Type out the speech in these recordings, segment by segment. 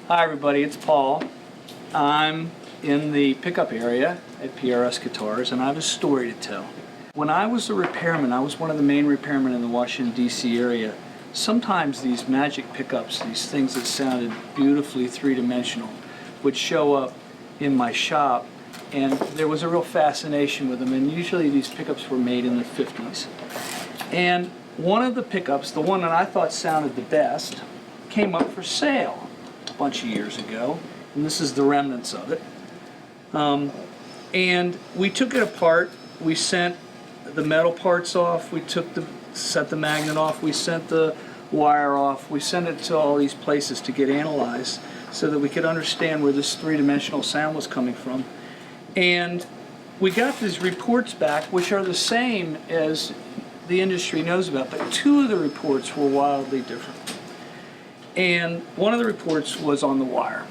Hi everybody, it's Paul. I'm in the pickup area at PRS Guitars and I have a story to tell. When I was a repairman, I was one of the main repairmen in the Washington DC area. Sometimes these magic pickups, these things that sounded beautifully three-dimensional, would show up in my shop, and there was a real fascination with them, and usually these pickups were made in the 50s. And one of the pickups, the one that I thought sounded the best, came up for sale a bunch of years ago, and this is the remnants of it. And we took it apart. We sent the metal parts off. We set the magnet off. We sent the wire off. We sent it to all these places to get analyzed so that we could understand where this three-dimensional sound was coming from. And we got these reports back, which are the same as the industry knows about, but two of the reports were wildly different. And one of the reports was on the wire.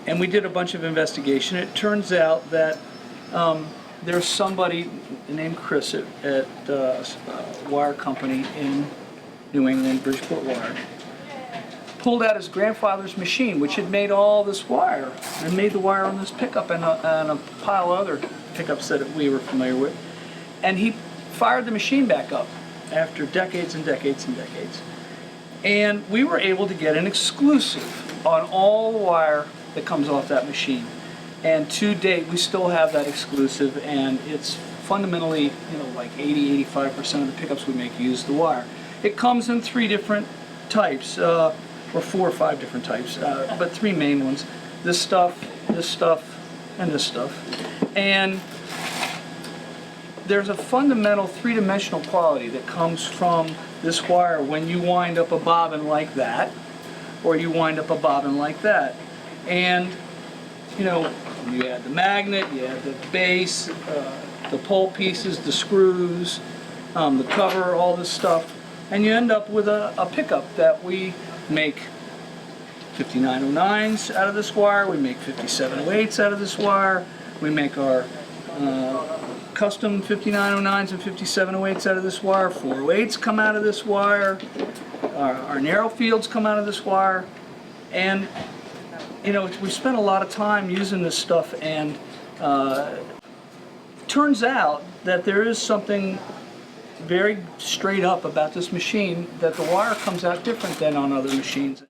And we did a bunch of investigation. It turns out that there's somebody named Chris at a wire company in New England, Bridgeport Wire, pulled out his grandfather's machine, which had made all this wire, and made the wire on this pickup and a pile of other pickups that we were familiar with. And he fired the machine back up after decades and decades and decades. And we were able to get an exclusive on all the wire that comes off that machine. And to date, we still have that exclusive, and it's fundamentally, like 80–85% of the pickups we make use the wire. It comes in three different types, or 4 or 5 different types, but 3 main ones. This stuff, and this stuff. And there's a fundamental three-dimensional quality that comes from this wire when you wind up a bobbin like that, or you wind up a bobbin like that. And, you add the magnet, you add the base, the pole pieces, the screws, the cover, all this stuff, and you end up with a pickup that we make 5909s out of this wire, we make 5708s out of this wire, we make our custom 5909s and 5708s out of this wire, 408s come out of this wire, our narrow fields come out of this wire, and we spent a lot of time using this stuff, and turns out that there is something very straight up about this machine, that the wire comes out different than on other machines.